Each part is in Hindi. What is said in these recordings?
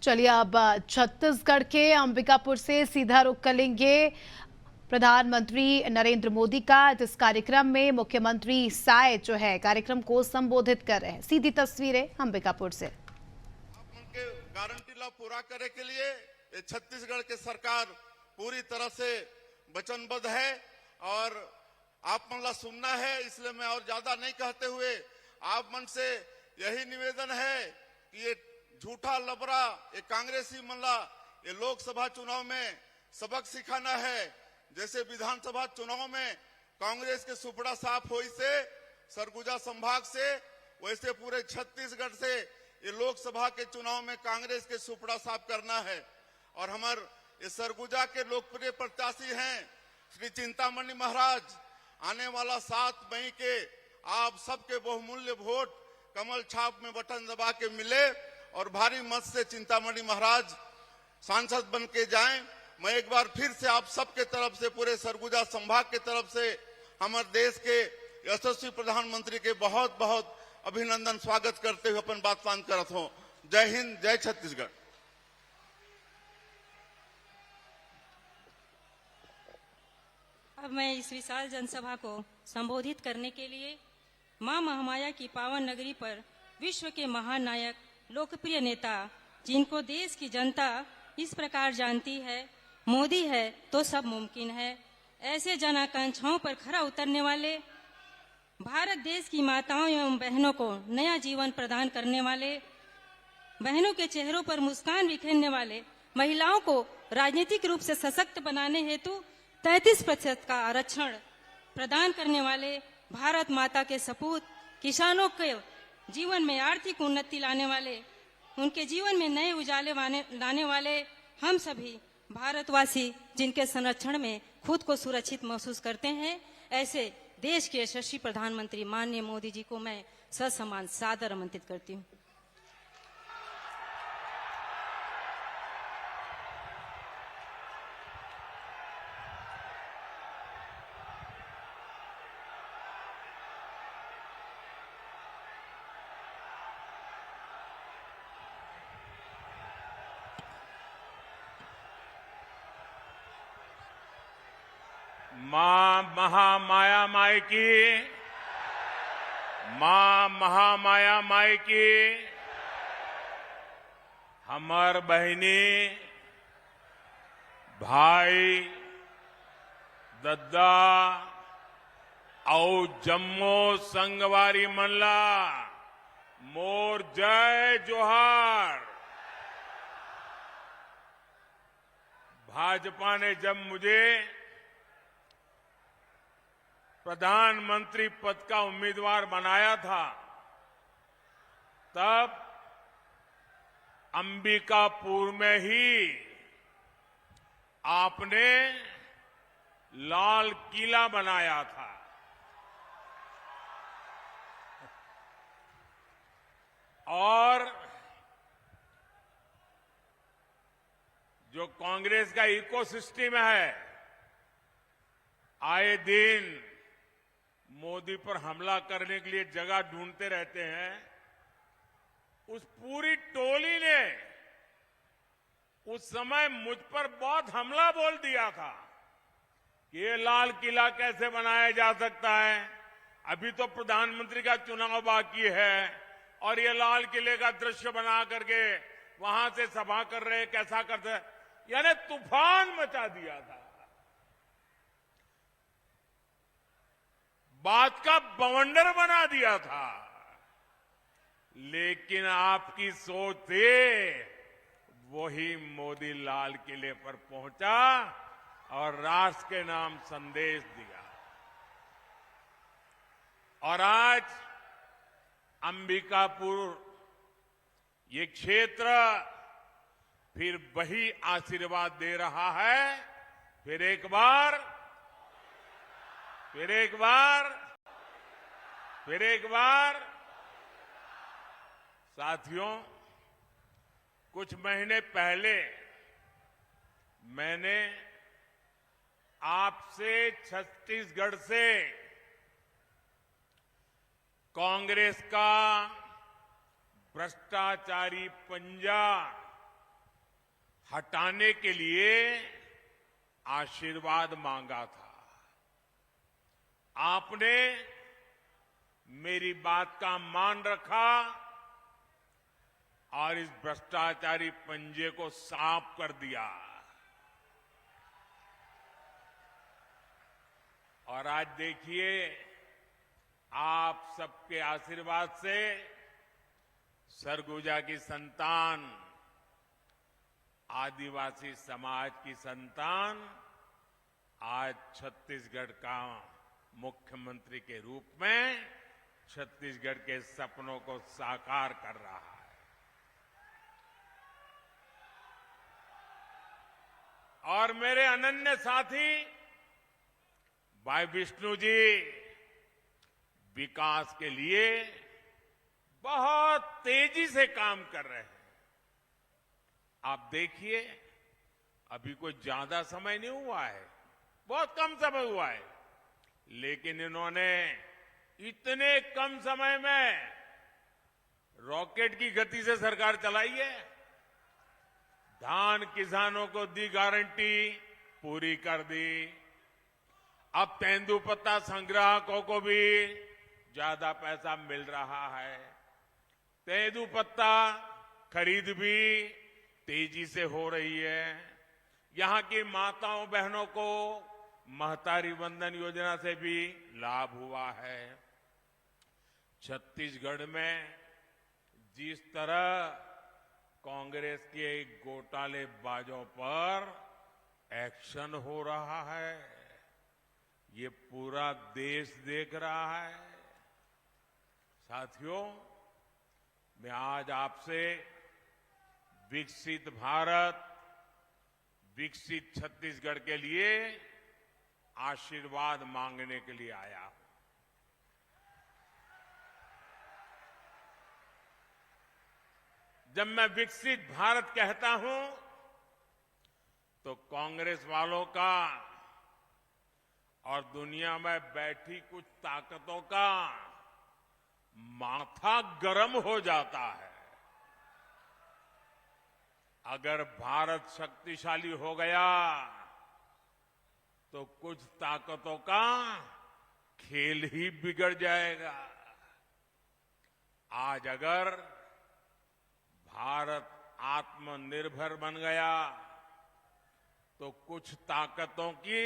चलिए अब छत्तीसगढ़ के अंबिकापुर से सीधा रुख करेंगे प्रधानमंत्री नरेंद्र मोदी का। इस कार्यक्रम में मुख्यमंत्री साय जो है कार्यक्रम को संबोधित कर रहे हैं। सीधी तस्वीरें अंबिकापुर से। उनके गारंटी ला पूरा करने के लिए ये छत्तीसगढ़ की सरकार पूरी तरह से वचनबद्ध है और आप मन ला सुनना है, इसलिए मैं और ज्यादा नहीं कहते हुए आप मन से यही निवेदन है कि ये झूठा लबरा ये कांग्रेसी मन ला ये लोकसभा चुनाव में सबक सिखाना है। जैसे विधानसभा चुनाव में कांग्रेस के सुपड़ा साफ हुई से सरगुजा संभाग से, वैसे पूरे छत्तीसगढ़ से ये लोकसभा के चुनाव में कांग्रेस के सुपड़ा साफ करना है। और हमारे ये सरगुजा के लोकप्रिय प्रत्याशी हैं श्री चिंतामणि महाराज। आने वाला 7 मई के आप सबके बहुमूल्य वोट कमल छाप में बटन दबा के मिले और भारी मत से चिंतामणि महाराज सांसद बन के जाएं। मैं एक बार फिर से आप सबके तरफ से, पूरे सरगुजा संभाग के तरफ से हमारे देश के यशस्वी प्रधानमंत्री के बहुत बहुत अभिनंदन स्वागत करते हुए अपन बात पान करत हूं। जय हिंद, जय छत्तीसगढ़। अब मैं इस विशाल जनसभा को संबोधित करने के लिए मां महामाया की पावन नगरी पर विश्व के महान नायक, लोकप्रिय नेता, जिनको देश की जनता इस प्रकार जानती है, मोदी है तो सब मुमकिन है, ऐसे जन आकांक्षाओं पर खरा उतरने वाले, भारत देश की माताओं एवं बहनों को नया जीवन प्रदान करने वाले, बहनों के चेहरों पर मुस्कान बिखेरने वाले, महिलाओं को राजनीतिक रूप से सशक्त बनाने हेतु 33% का आरक्षण प्रदान करने वाले, भारत माता के सपूत, किसानों के जीवन में आर्थिक उन्नति लाने वाले, उनके जीवन में नए उजाले लाने वाले हम सभी भारतवासी जिनके संरक्षण में खुद को सुरक्षित महसूस करते हैं, ऐसे देश के यशस्वी प्रधानमंत्री माननीय मोदी जी को मैं ससम्मान सादर आमंत्रित करती हूँ। मां महामाया माई की, मां महामाया माई की, हमर बहिनी भाई दद्दा और जम्मो संगवारी मनला मोर जय जोहार। भाजपा ने जब मुझे प्रधानमंत्री पद का उम्मीदवार बनाया था, तब अंबिकापुर में ही आपने लाल किला बनाया था। और जो कांग्रेस का इकोसिस्टम है, आए दिन मोदी पर हमला करने के लिए जगह ढूंढते रहते हैं। उस पूरी टोली ने उस समय मुझ पर बहुत हमला बोल दिया था कि ये लाल किला कैसे बनाया जा सकता है, अभी तो प्रधानमंत्री का चुनाव बाकी है और ये लाल किले का दृश्य बना करके वहां से सभा कर रहे, कैसा करते, यानी तूफान मचा दिया था। बात का बवंडर बना दिया था। लेकिन आपकी सोच से वही मोदी लाल किले पर पहुंचा और राष्ट्र के नाम संदेश दिया। और आज अंबिकापुर ये क्षेत्र फिर वही आशीर्वाद दे रहा है। फिर एक बार साथियों, कुछ महीने पहले मैंने आपसे छत्तीसगढ़ से कांग्रेस का भ्रष्टाचारी पंजा हटाने के लिए आशीर्वाद मांगा था। आपने मेरी बात का मान रखा और इस भ्रष्टाचारी पंजे को साफ कर दिया। और आज देखिए, आप सबके आशीर्वाद से सरगुजा की संतान, आदिवासी समाज की संतान आज छत्तीसगढ़ का मुख्यमंत्री के रूप में छत्तीसगढ़ के सपनों को साकार कर रहा है। और मेरे अनन्य साथी भाई विष्णु जी विकास के लिए बहुत तेजी से काम कर रहे हैं। आप देखिए, अभी कोई ज्यादा समय नहीं हुआ है, बहुत कम समय हुआ है, लेकिन इन्होंने इतने कम समय में रॉकेट की गति से सरकार चलाई है। धान किसानों को दी गारंटी, पूरी कर दी। अब तेंदुपत्ता संग्राहकों को भी ज्यादा पैसा मिल रहा है। तेंदुपत्ता खरीद भी तेजी से हो रही है। यहां की माताओं बहनों को महतारी वंदन योजना से भी लाभ हुआ है। छत्तीसगढ़ में जिस तरह कांग्रेस के घोटालेबाजों पर एक्शन हो रहा है, ये पूरा देश देख रहा है। साथियों, मैं आज आपसे विकसित भारत, विकसित छत्तीसगढ़ के लिए आशीर्वाद मांगने के लिए आया हूं। जब मैं विकसित भारत कहता हूं तो कांग्रेस वालों का और दुनिया में बैठी कुछ ताकतों का माथा गर्म हो जाता है। अगर भारत शक्तिशाली हो गया तो कुछ ताकतों का खेल ही बिगड़ जाएगा। आज अगर भारत आत्मनिर्भर बन गया तो कुछ ताकतों की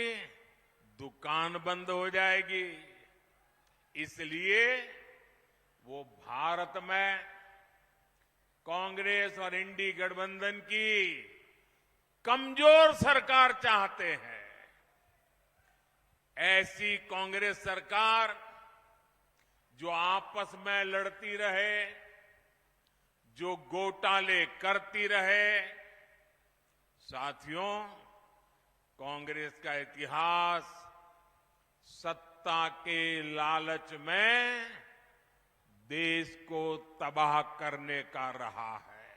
दुकान बंद हो जाएगी। इसलिए वो भारत में कांग्रेस और इंडी गठबंधन की कमजोर सरकार चाहते हैं। ऐसी कांग्रेस सरकार जो आपस में लड़ती रहे, जो घोटाले करती रहे। साथियों, कांग्रेस का इतिहास सत्ता के लालच में देश को तबाह करने का रहा है।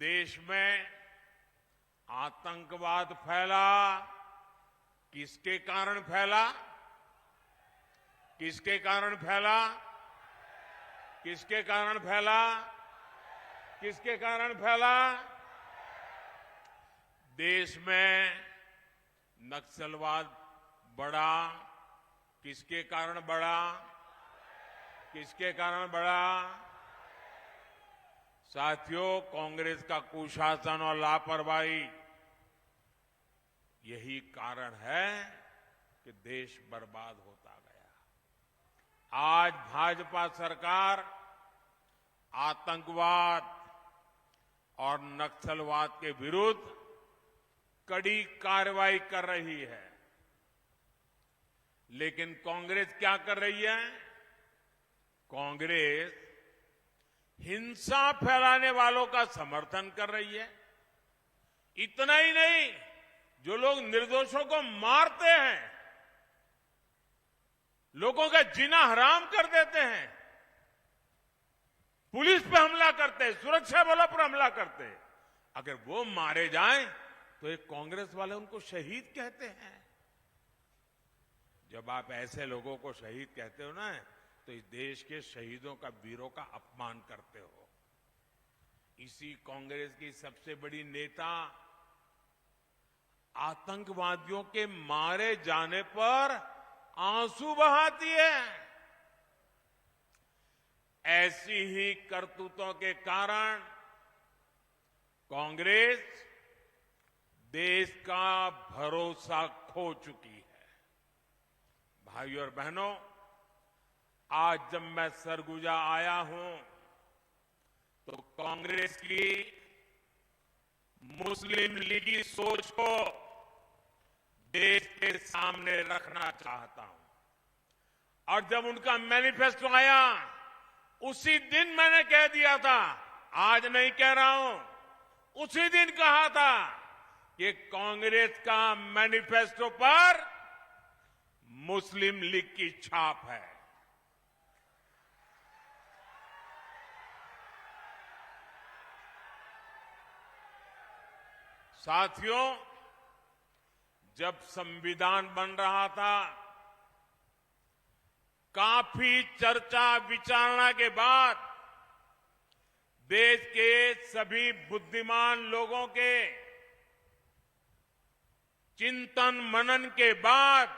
देश में आतंकवाद फैला, किसके कारण फैला? किसके कारण फैला? किसके कारण फैला? किसके कारण फैला? देश में नक्सलवाद बढ़ा, किसके कारण बढ़ा? किसके कारण बढ़ा? साथियों, कांग्रेस का कुशासन और लापरवाही यही कारण है कि देश बर्बाद होता गया। आज भाजपा सरकार आतंकवाद और नक्सलवाद के विरुद्ध कड़ी कार्रवाई कर रही है, लेकिन कांग्रेस क्या कर रही है? कांग्रेस हिंसा फैलाने वालों का समर्थन कर रही है। इतना ही नहीं, जो लोग निर्दोषों को मारते हैं, लोगों का जीना हराम कर देते हैं, पुलिस पे हमला करते हैं, सुरक्षा बलों पर हमला करते हैं, अगर वो मारे जाएं तो एक कांग्रेस वाले उनको शहीद कहते हैं। जब आप ऐसे लोगों को शहीद कहते हो ना, तो इस देश के शहीदों का, वीरों का अपमान करते हो। इसी कांग्रेस की सबसे बड़ी नेता आतंकवादियों के मारे जाने पर आंसू बहाती है। ऐसी ही करतूतों के कारण कांग्रेस देश का भरोसा खो चुकी है। भाइयों और बहनों, आज जब मैं सरगुजा आया हूं तो कांग्रेस की मुस्लिम लीगी सोच को देश के सामने रखना चाहता हूं। और जब उनका मैनिफेस्टो आया उसी दिन मैंने कह दिया था, आज नहीं कह रहा हूं, उसी दिन कहा था कि कांग्रेस का मैनिफेस्टो पर मुस्लिम लीग की छाप है। साथियों, जब संविधान बन रहा था, काफी चर्चा विचारणा के बाद देश के सभी बुद्धिमान लोगों के चिंतन मनन के बाद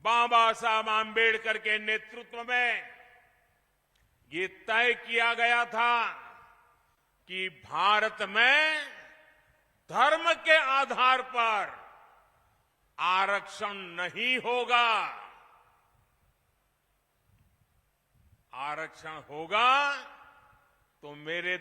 बाबा साहब आंबेडकर के नेतृत्व में ये तय किया गया था कि भारत में धर्म के आधार पर आरक्षण नहीं होगा। आरक्षण होगा तो मेरे